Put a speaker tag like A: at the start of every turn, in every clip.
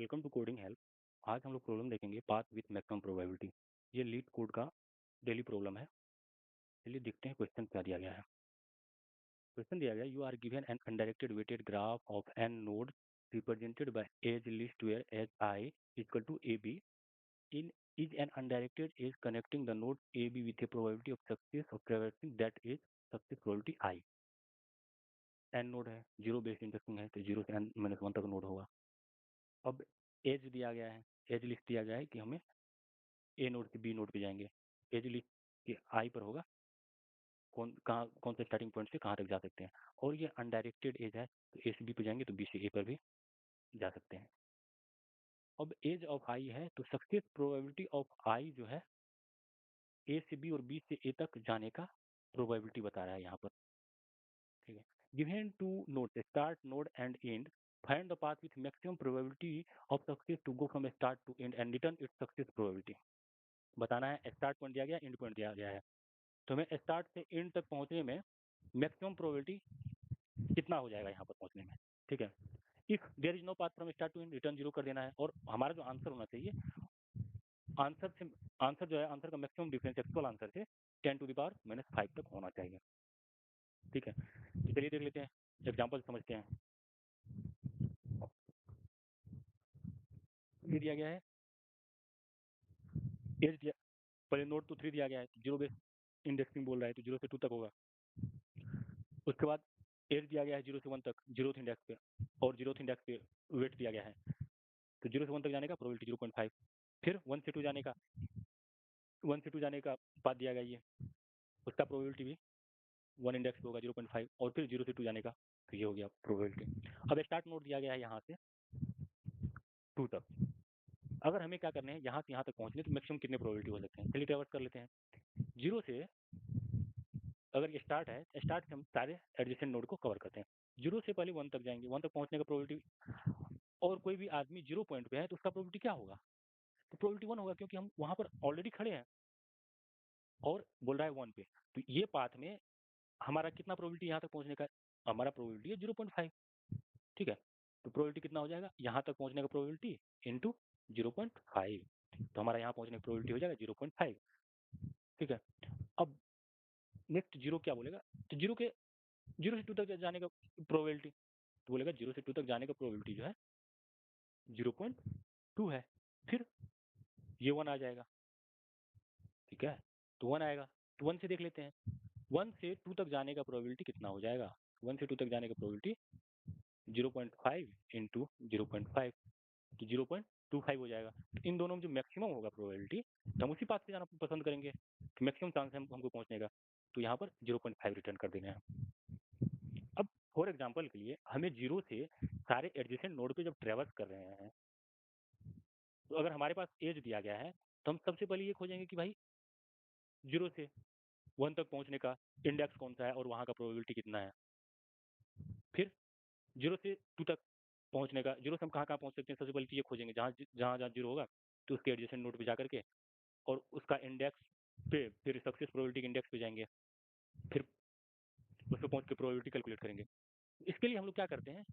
A: Welcome to coding help. आज हम लोग प्रॉब्लम देखेंगे पाथ विथ मैक्सिमम प्रोबेबिलिटी। ये लीड कोड का डेली प्रॉब्लम है। चलिए देखते हैं क्वेश्चन क्या दिया गया है। क्वेश्चन दिया गया, you are given an undirected weighted graph of n node represented by edge list where edge i equal to a b in is an undirected edge connecting the node AB with a probability of success of traversing that edge success probability I। n node है, zero based indexing है तो 0 से n - 1 तक node होगा। अब as दिया गया है, एज लिस्ट दिया गया है कि हमें ए नोड से बी नोड पे जाएंगे। एज लिस्ट के आई पर होगा कौन से स्टार्टिंग पॉइंट से कहाँ तक जा सकते हैं। और ये अनडायरेक्टेड एज है तो ए से बी पे जाएंगे तो बी से ए पर भी जा सकते हैं। अब एज ऑफ आई है तो सक्सेस प्रोबेबिलिटी ऑफ आई जो है ए से बी और बी से ए तक जाने का प्रोबेबिलिटी बता रहा है यहाँ पर। ठीक है, given two node start node and end, find the path with maximum probability of success to go from start to end and return its success probability. बताना है स्टार्ट पॉइंट दिया गया, एंड पॉइंट दिया गया है। तो हमें स्टार्ट से एंड तक पहुंचने में मैक्सिमम प्रोबेबिलिटी कितना हो जाएगा यहाँ पर पहुंचने में। ठीक है, if there is no path from start to end return 0 कर देना है। और हमारा जो आंसर होना चाहिए, आंसर जो है आंसर का मैक्सिमम डिफरेंस एक्चुअल आंसर से 10⁻⁻5 तक होना चाहिए। ठीक है, तो चलिए देख लेते हैं, एग्जाम्पल समझते हैं। ये दिया गया है एज दिया, पहले नोड तो 3 दिया गया है, जीरो बेस इंडेक्सिंग बोल रहा है तो 0 से 2 तक होगा। उसके बाद एज दिया गया है 0 से 1 तक जीरो इंडेक्स पे, और जीरो इंडेक्स पे वेट दिया गया है तो 0 से 1 तक जाने का प्रोबेबिलिटी 0.5। फिर 1 से 2 जाने का, 1 से 2 जाने का पाथ दिया गया, ये उसका प्रोबेबिलिटी भी 1 इंडेक्स पे होगा 0.5। और फिर 0 से 2 जाने का तो ये हो गया प्रोबेबिलिटी। अब स्टार्ट नोड दिया गया है यहाँ से 2 तक। अगर हमें क्या करना है, यहाँ से यहाँ तक पहुँचने तो मैक्सिमम कितने प्रोबेबिलिटी हो सकते हैं, चलिए ट्रेवर्स कर लेते हैं। 0 से अगर ये स्टार्ट है, स्टार्ट से हम सारे एडजेसेंट नोड को कवर करते हैं। 0 से पहले 1 तक जाएंगे, 1 तक पहुंचने का प्रोबेबिलिटी, और कोई भी आदमी 0 पॉइंट पे है तो उसका प्रोबेबिलिटी क्या होगा, तो प्रोबेबिलिटी 1 होगा क्योंकि हम वहां पर ऑलरेडी खड़े हैं और बोल रहा है 1 पे। तो ये पाथ में हमारा कितना प्रोबेबिलिटी यहाँ तक पहुंचने का, हमारा प्रोबेबिलिटी है 0.5। ठीक है, तो प्रोबेबिलिटी कितना हो जाएगा, यहाँ तक पहुंचने का प्रोबेबिलिटी इंटू 0.5, तो हमारा यहाँ पहुंचने का प्रोबेबिलिटी हो जाएगा 0.5। ठीक है, अब नेक्स्ट 0 क्या बोलेगा, तो 0 से 2 तक जाने का प्रोबेबिलिटी, तो बोलेगा 0 से 2 तक जाने का प्रोबेबिलिटी जो है 0.2 है। फिर ये 1 आ जाएगा। ठीक है, तो 1 आएगा, तो 1 से देख लेते हैं 1 से 2 तक जाने का प्रोबेबिलिटी कितना हो जाएगा। 1 से 2 तक जाने का प्रोबेबिलिटी 0.5 इंटू 0.5 तो 0.25 हो जाएगा। तो इन दोनों में जो मैक्सिमम होगा प्रोबेबिलिटी, तो हम उसी पाथ से जाना पसंद करेंगे, तो मैक्सिमम चांस है हमको पहुंचने का, तो यहाँ पर 0.5 रिटर्न कर देना है। अब फॉर एग्जाम्पल के लिए हमें 0 से सारे एडजेसेंट नोड पे जब ट्रेवर्स कर रहे हैं, तो अगर हमारे पास एज दिया गया है तो हम सबसे पहले ये खोजेंगे कि भाई 0 से 1 तक पहुंचने का इंडेक्स कौन सा है और वहां का प्रोबेबिलिटी कितना है। फिर 0 से 2 तक पहुंचने का, 0 से हम कहाँ कहाँ पहुंच सकते हैं, सबसे पहले तो ये खोजेंगे जहाँ जहाँ जहाँ 0 होगा तो उसके एडजेसेंट नोड पे जा करके और उसका इंडेक्स पे फिर सक्सेस प्रोबेबिलिटी के इंडेक्स पे जाएंगे, फिर उस पर पहुंच के प्रोबेबिलिटी कैलकुलेट करेंगे। इसके लिए हम लोग क्या करते हैं,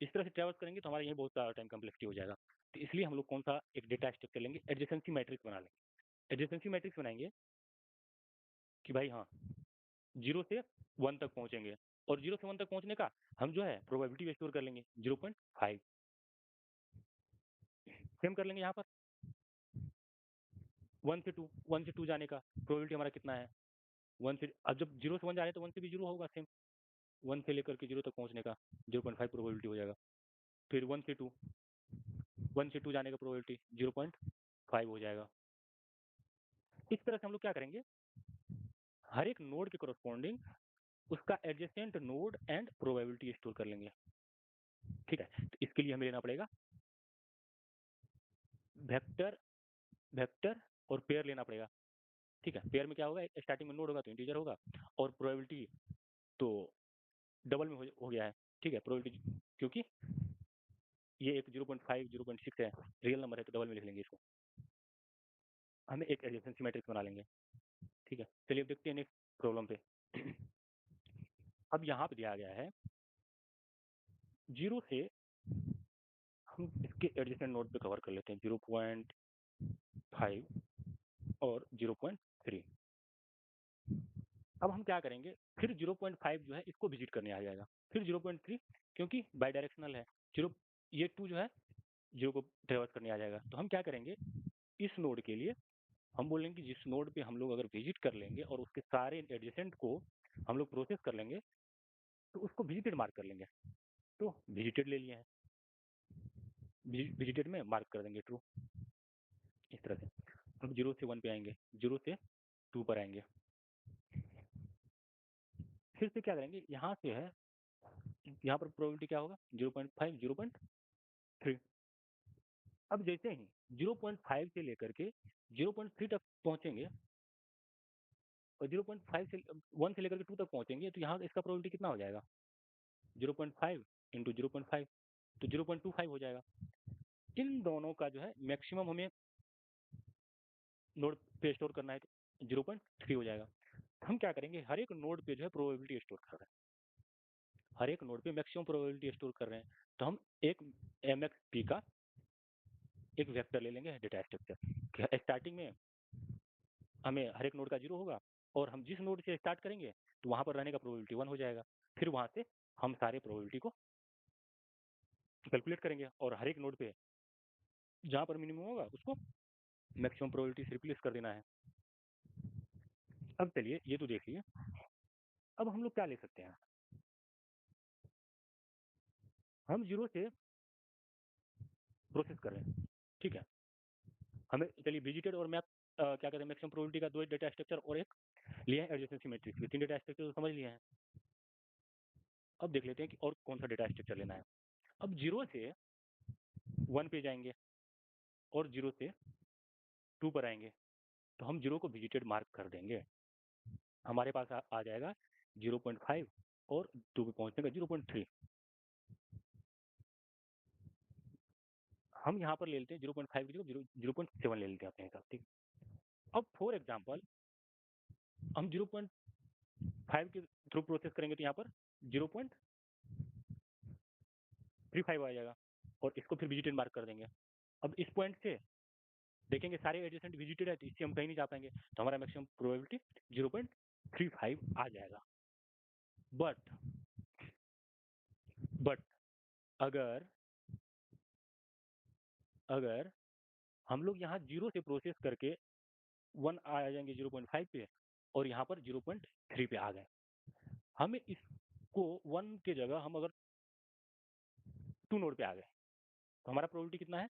A: इस तरह से ट्रेवर्स करेंगे तो हमारा यही बहुत सारा टाइम कम्प्लेक्सिटी हो जाएगा। तो इसलिए हम लोग कौन सा एक डेटा स्ट्रक्चर लेंगे, एडजेसेंसी मैट्रिक्स बना लेंगे। एडजेसेंसी मैट्रिक्स बनाएंगे कि भाई हाँ 0 से 1 तक पहुंचेंगे, और 0 से 1 तक पहुंचने का हम जो है प्रोबेबिलिटी स्टोर कर लेंगे 0.5। सेम कर लेंगे यहाँ पर 1 से 2 जाने का प्रोबेबिलिटी हमारा कितना है, 1 से, अब जब 0 से 1 जा रहे हैं तो 1 से भी 0 होगा सेम, 1 से लेकर के 0 तक पहुंचने का 0.5 प्रोबेबिलिटी हो जाएगा। फिर 1 से 2 जाने का प्रोबेबिलिटी 0.5 हो जाएगा। इस तरह से हम लोग क्या करेंगे, हर एक नोड के कोरस्पॉन्डिंग उसका adjacent node and probability store कर लेंगे। ठीक है, तो इसके लिए हमें लेना पड़ेगा वेक्टर, वेक्टर और पेयर लेना पड़ेगा। ठीक है, पेयर में क्या होगा, स्टार्टिंग में नोड होगा तो इंटीजर होगा, और प्रोबेबिलिटी तो डबल में हो गया है। ठीक है, प्रोबेबिलिटी क्योंकि ये एक 0.5 0.6 है, रियल नंबर है तो डबल में लिख लेंगे इसको। हमें एक एडजेसेंसी मैट्रिक्स बना लेंगे। ठीक है, चलिए अब देखते हैं नेक्स्ट प्रॉब्लम पे। अब यहाँ पे दिया गया है 0 से हम इसके एडजेसेंट नोड पे कवर कर लेते हैं 0.5 और 0.3। अब हम क्या करेंगे, फिर 0.5 जो है इसको विजिट करने आ जाएगा, फिर 0.3 क्योंकि बाई डायरेक्शनल है, जीरो ये 2 जो है 0 को ट्रेवर्स करने आ जाएगा। तो हम क्या करेंगे, इस नोड के लिए हम बोलेंगे कि जिस नोड पे हम लोग अगर विजिट कर लेंगे और उसके सारे एडजेसेंट को हम लोग प्रोसेस कर लेंगे तो उसको विजिटेड मार्क कर लेंगे। तो विजिटेड ले लिए हैं, विजिटेड में मार्क कर देंगे ट्रू, इस तरह से। हम 0 से 1 पे आएंगे, 0 से 2 पर आएंगे, फिर से क्या करेंगे, यहाँ से है, यहाँ पर प्रोबेबिलिटी क्या होगा 0.5 0.3। अब जैसे ही 0.5 से लेकर के 0.3 तक पहुंचेंगे और 0.5 से 1 से लेकर के 2 तक पहुंचेंगे तो यहाँ इसका प्रोबेबिलिटी कितना हो जाएगा 0.5 इंटू 0.5 तो 0.25 हो जाएगा। इन दोनों का जो है मैक्सिमम हमें नोड पे स्टोर करना है तो 0.3 हो जाएगा। हम क्या करेंगे, हर एक नोड पे जो है प्रोबेबिलिटी स्टोर कर रहे हैं, हर एक नोड पे मैक्सिमम प्रोबेबिलिटी स्टोर कर रहे हैं। तो हम एक MXP का एक वेक्टर ले लेंगे डेटा स्ट्रक्चर। स्टार्टिंग में हमें हर एक नोड का 0 होगा और हम जिस नोड से स्टार्ट करेंगे तो वहां पर रहने का प्रोबेबिलिटी 1 हो जाएगा। फिर वहां से हम सारे प्रोबेबिलिटी को कैलकुलेट करेंगे और हर एक नोड पे जहां पर मिनिमम होगा उसको मैक्सिमम प्रोबेबिलिटी से रिप्लेस कर देना है। अब चलिए ये तो देख लिए, अब हम लोग क्या ले सकते हैं, हम 0 से प्रोसेस कर रहे हैं, ठीक है। हमें चलिए विजिटेड और मैप क्या कहते हैं मैक्सिमम प्रोबेबिलिटी का 2 डेटा स्ट्रक्चर और एक लिए हैं एडजेसेंसी मैट्रिक्स के, 3 डेटा स्ट्रक्चर तो समझ लिए हैं। अब देख लेते हैं कि और कौन सा डेटा स्ट्रक्चर लेना है। अब 0 से 1 पे जाएंगे और 0 से 2 पर आएंगे तो हम 0 को विजिटेड मार्क कर देंगे। हमारे पास आ जाएगा 0.5 और 2 पे पहुंचने का 0.3। हम यहाँ पर ले लेते हैं 0.5 की जगह 0.7 ले लेते हैं अपने हिसाब से। अब फॉर एग्जाम्पल हम 0.5 के थ्रू प्रोसेस करेंगे तो यहाँ पर 0.35 आ जाएगा और इसको फिर विजिटेड मार्क कर देंगे। अब इस पॉइंट से देखेंगे सारे एडजेसेंट विजिटेड है तो इससे हम कहीं नहीं जा पाएंगे तो हमारा मैक्सिमम प्रोबेबिलिटी 0.35 आ जाएगा। बट अगर अगर हम लोग यहाँ 0 से प्रोसेस करके 1 आ जाएंगे 0.5 पे और यहाँ पर 0.3 पे आ गए, हमें इसको 1 के जगह हम अगर 2 नोड पे आ गए तो हमारा प्रोबेबिलिटी कितना है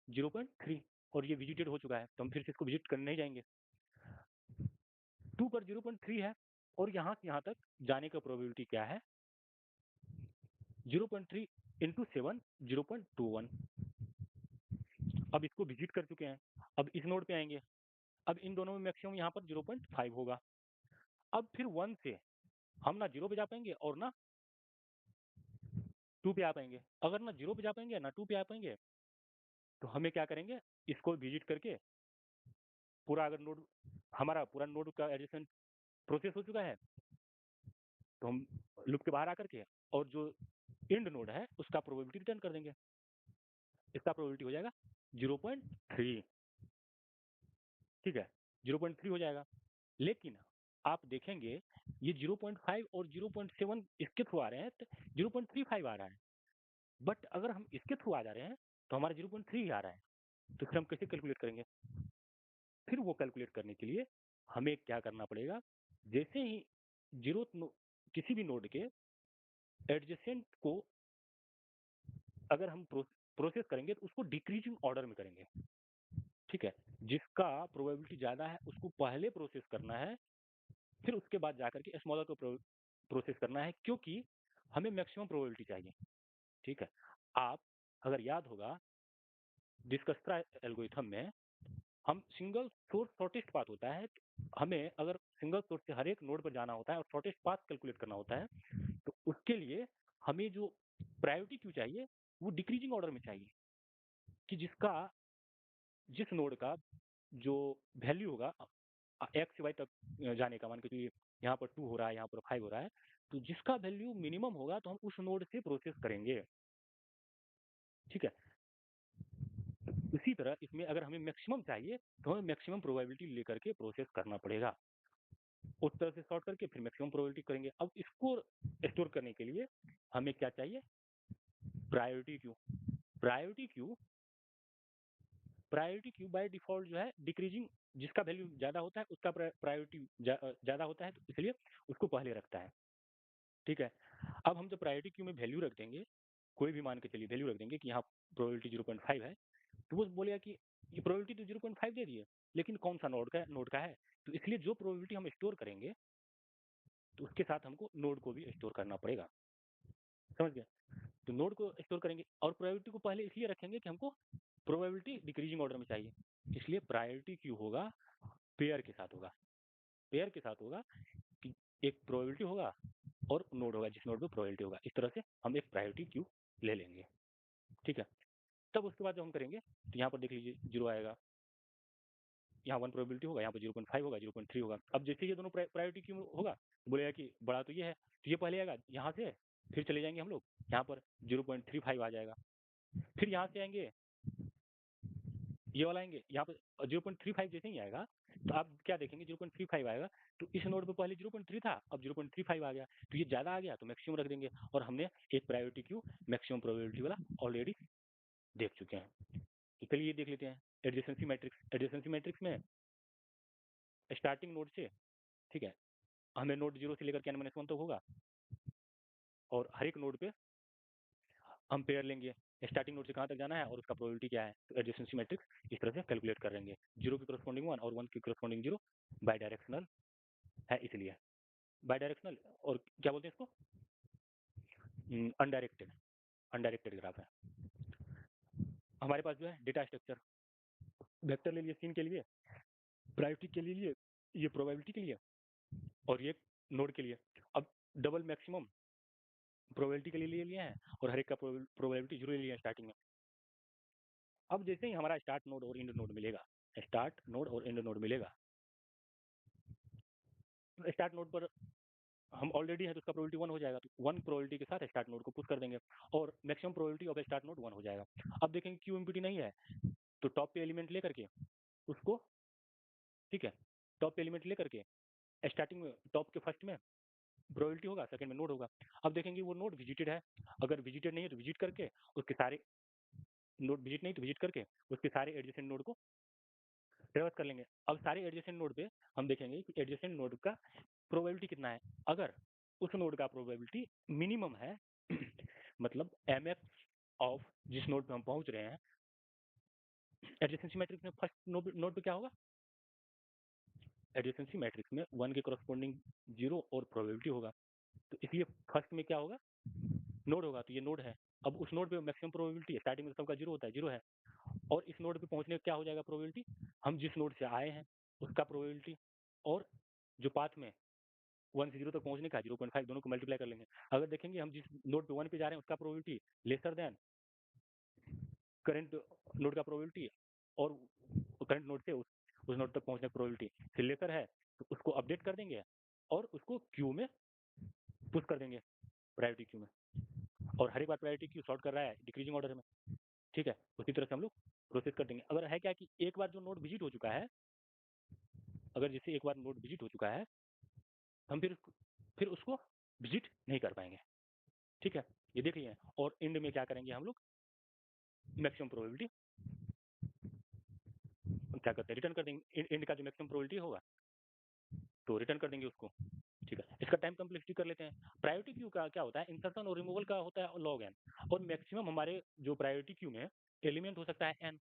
A: 0.3 और ये विजिटेड हो चुका है तो हम फिर से इसको विजिट करने नहीं जाएंगे। 2 पर 0.3 है और यहाँ से यहाँ तक जाने का प्रोबेबिलिटी क्या है 0.3 इंटू 7 0.21। अब इसको विजिट कर चुके हैं, अब इस नोड पे आएंगे, अब इन दोनों में मैक्सिमम यहाँ पर 0.5 होगा। अब फिर 1 से हम ना 0 पे जा पाएंगे और ना 2 पे आ पाएंगे। अगर ना 0 पे जा पाएंगे ना 2 पे आ पाएंगे तो हमें क्या करेंगे, इसको विजिट करके पूरा अगर नोड हमारा पूरा नोड का एडिशन प्रोसेस हो चुका है तो हम लूप के बाहर आकर के और जो एंड नोड है उसका प्रोबेबिलिटी रिटर्न कर देंगे। इसका प्रोबेबिलिटी हो जाएगा 0.3, ठीक है 0.3 हो जाएगा। लेकिन आप देखेंगे ये 0.5 और 0.7 इसके थ्रू आ रहे हैं तो 0.35 आ रहा है, बट अगर हम इसके थ्रू आ जा रहे हैं तो हमारा 0.3 आ रहा है। तो फिर हम कैसे कैलकुलेट करेंगे, फिर वो कैलकुलेट करने के लिए हमें क्या करना पड़ेगा, जैसे ही जीरो किसी भी नोड के एडजेसेंट को अगर हम प्रोसेस करेंगे तो उसको डिक्रीजिंग ऑर्डर में करेंगे, ठीक है। जिसका प्रोबेबिलिटी ज्यादा है उसको पहले प्रोसेस करना है, फिर उसके बाद जाकर के स्मॉलर को प्रोसेस करना है, क्योंकि हमें मैक्सिमम प्रोबेबिलिटी चाहिए, ठीक है। आप अगर याद होगा डिस्कस्ट्रा एल्गोरिथम में हम सिंगल सोर्स शॉर्टेस्ट पाथ होता है, हमें अगर सिंगल सोर्स से हर एक नोड पर जाना होता है और शॉर्टेस्ट पाथ कैलकुलेट करना होता है तो उसके लिए हमें जो प्रायोरिटी क्यू चाहिए वो डिक्रीजिंग ऑर्डर में चाहिए, कि जिस नोड का जो वैल्यू होगा एक्स से वाई तक जाने का, मान के चलिए यहाँ पर 2 हो रहा है, यहाँ पर 5 हो रहा है, तो जिसका वैल्यू मिनिमम होगा तो हम उस नोड से प्रोसेस करेंगे, ठीक है। इसी तरह इसमें अगर हमें मैक्सिमम चाहिए तो हमें मैक्सिमम प्रोबेबिलिटी लेकर के प्रोसेस करना पड़ेगा, उस तरह से सॉर्ट करके फिर मैक्सिमम प्रोबेबिलिटी करेंगे। अब इसको स्टोर करने के लिए हमें क्या चाहिए, priority queue. Priority queue priority Q by default जो है डिक्रीजिंग, जिसका वैल्यू ज़्यादा होता है उसका प्रायोरिटी ज़्यादा होता है, तो इसलिए उसको पहले रखता है। ठीक है, अब हम जब प्रायोरिटी क्यू में वैल्यू रख देंगे, कोई भी मान के चलिए वैल्यू रख देंगे कि यहाँ प्रोबेबिलिटी 0.5 है, तो वो बोलेगा कि ये प्रोबेबिलिटी तो 0.5 दे दी है, लेकिन कौन सा नोड का है, तो इसलिए जो प्रोबेबिलिटी हम स्टोर करेंगे तो उसके साथ हमको नोड को भी स्टोर करना पड़ेगा। समझ गए? तो नोड को स्टोर करेंगे और प्रोबेबिलिटी को पहले इसलिए रखेंगे कि हमको प्रोबेबिलिटी डिक्रीजिंग ऑर्डर में चाहिए, इसलिए प्रायोरिटी क्यू होगा, पेयर के साथ होगा। पेयर के साथ होगा कि एक प्रोबेबिलिटी होगा और नोड होगा जिस नोड पे प्रोबेबिलिटी होगा, इस तरह से हम एक प्रायोरिटी क्यू ले लेंगे। ठीक है, तब उसके बाद जो हम करेंगे तो यहाँ पर देख लीजिए 0 आएगा, यहाँ 1 प्रोबेबिलिटी होगा, यहाँ पर 0.5 होगा, 0.3 होगा। अब जैसे ये दोनों प्रायोरिटी क्यू होगा तो बोलेगा कि बड़ा तो ये है, तो ये पहले आएगा यहाँ से, फिर चले जाएंगे हम लोग यहाँ पर 0.35 आ जाएगा, फिर यहाँ से आएंगे ये वाला आएंगे यहाँ पर 0.35 जैसे ही आएगा तो आप क्या देखेंगे 0.35 आएगा, तो इस नोड पे पहले 0.3 था, अब 0.35 आ गया, तो ये ज़्यादा आ गया तो मैक्सिमम रख देंगे, और हमने एक प्रायोरिटी क्यू मैक्सिमम प्रोबेबिलिटी वाला ऑलरेडी देख चुके हैं। तो चलिए ये देख लेते हैं एडजेसेंसी मैट्रिक्स। एडजेसेंसी मैट्रिक्स में स्टार्टिंग नोड से, ठीक है, हमें नोड 0 से लेकर के n-1 तक होगा, और हर एक नोड पे हम पेयर लेंगे, स्टार्टिंग नोड से कहाँ तक जाना है और उसका प्रोबेबिलिटी क्या है, तो एडजेसेंसी मैट्रिक्स इस तरह से कैलकुलेट कर लेंगे। 0 की करस्पॉन्डिंग 1 और 1 की करस्पॉन्डिंग 0 बाई डायरेक्शनल है, इसलिए बाई डायरेक्शनल, और क्या बोलते हैं इसको, अनडायरेक्टेड, अनडायरेक्टेड ग्राफ है। हमारे पास जो है डेटा स्ट्रक्चर, वेक्टर ले लिए सीन के लिए, प्रायोरिटी के लिए, ये प्रोबेबिलिटी के लिए, और ये नोड के लिए। अब डबल मैक्सिमम प्रोबेबिलिटी के लिए ले लिए हैं और हर एक का प्रोबेबिलिटी 0 ले लिया है स्टार्टिंग में। अब जैसे ही हमारा स्टार्ट नोड और एंड नोड मिलेगा, स्टार्ट नोड और एंड नोड मिलेगा, तो स्टार्ट नोड पर हम ऑलरेडी है तो उसका प्रोबेबिलिटी 1 हो जाएगा, तो 1 प्रोबेबिलिटी के साथ स्टार्ट नोड को पुश कर देंगे और maximum probability of start node 1 हो जाएगा। अब देखेंगे क्यू एम्प्टी नहीं है, तो टॉप पे एलिमेंट लेकर के उसको, ठीक है, टॉप पे एलिमेंट लेकर के स्टार्टिंग में टॉप के फर्स्ट में प्रोबेबिलिटी होगा, सेकंड में नोड होगा। अब देखेंगे वो नोड विजिटेड है, अगर विजिटेड नहीं है तो विजिट करके उसके सारे नोड, विजिट नहीं तो विजिट करके उसके सारे एडजेसेंट नोड को ट्रेवर्स कर लेंगे। अब सारे एडजेसेंट नोड पे हम देखेंगे कि एडजेसेंट नोड का प्रोबेबिलिटी कितना है। अगर उस नोड का प्रोबेबिलिटी मिनिमम है मतलब एम एक्स ऑफ जिस नोड पे हम पहुंच रहे हैं, एडजेसेंसी मैट्रिक्स में फर्स्ट नोड पे क्या होगा, एडजेसेंसी मैट्रिक्स में 1 के करस्पॉन्डिंग 0 और प्रोबेबिलिटी होगा, तो इसलिए फर्स्ट में क्या होगा, नोड होगा, तो ये नोड है। अब उस नोड पे मैक्सिमम प्रोबेबिलिटी है, स्टार्टिंग में सबका 0 होता है, 0 है, और इस नोड पे पहुंचने का क्या हो जाएगा प्रोबेबिलिटी, हम जिस नोड से आए हैं उसका प्रोबेबिलिटी, और जो पाथ में 1 से 0 तक पहुंचने का 0.5, दोनों को मल्टीप्लाई कर लेंगे। अगर देखेंगे हम जिस नोड पे 1 पे जा रहे हैं उसका probability lesser than current node का प्रोबेबिलिटी, और करंट नोड से उस नोड तक पहुंचने की प्रोबेबिलिटी से लेकर है, तो उसको अपडेट कर देंगे और उसको क्यू में पुश कर देंगे, प्रायोरिटी क्यू में, और हर एक बार प्रायोरिटी क्यू सॉर्ट कर रहा है डिक्रीजिंग ऑर्डर में। ठीक है, उसी तरह से हम लोग प्रोसेस कर देंगे। अगर है क्या कि एक बार जो नोड विजिट हो चुका है, अगर जैसे एक बार नोड विजिट हो चुका है, हम फिर उसको विजिट नहीं कर पाएंगे। ठीक है, ये देख लिए। और एंड में क्या करेंगे हम लोग, मैक्सिमम प्रोबेबिलिटी क्या करते हैं, रिटर्न कर देंगे, एंड का जो मैक्सिमम प्रोबेबिलिटी होगा तो रिटर्न कर देंगे उसको। ठीक है, इसका टाइम कम्प्लेक्सिटी कर लेते हैं। प्रायोरिटी क्यू का क्या होता है, इंसर्शन और रिमूवल का होता है लॉग एन, और मैक्सिमम हमारे जो प्रायोरिटी क्यू में एलिमेंट हो सकता है एन,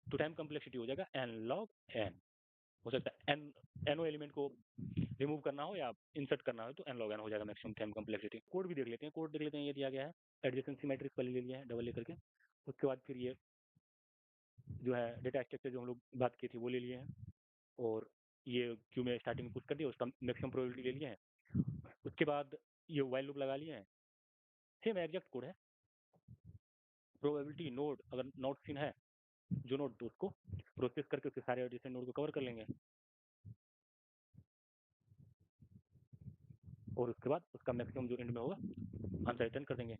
A: तो टाइम कम्प्लेक्सिटी हो जाएगा एन लॉग एन। हो सकता है एन एनो एलिमेंट को रिमूव करना हो या इंसर्ट करना हो तो एन लॉग एन हो जाएगा मैक्सिमम टाइम कम्प्लेक्सिटी। कोड भी देख लेते हैं, कोड देख लेते हैं, ये दिया गया है, एडजेसेंसी मैट्रिक्स पहले ले लिया है डबल लेकर के, उसके बाद फिर ये जो है डेटा स्ट्रक्चर जो हम लोग बात की थी वो ले लिए हैं, और ये क्यू में स्टार्टिंग में पुश कर दिया, उसका मैक्सिमम प्रोबेबिलिटी ले लिए हैं, उसके बाद ये वाइल लूप लगा लिए हैं। सेम एग्जैक्ट कोड है, प्रोबेबिलिटी नोड अगर नोड सीन है जो नोड, तो उसको प्रोसेस करके उसके सारे एडजेसेंट नोड को कवर कर लेंगे, और उसके बाद उसका मैक्सिमम जो एंड में होगा आंसर रिटर्न कर देंगे।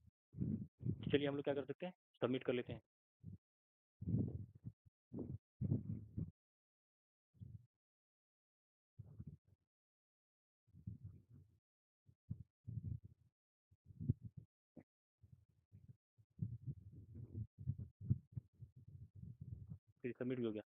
A: चलिए हम लोग क्या कर सकते हैं, सबमिट कर लेते हैं। सबमिट भी हो गया।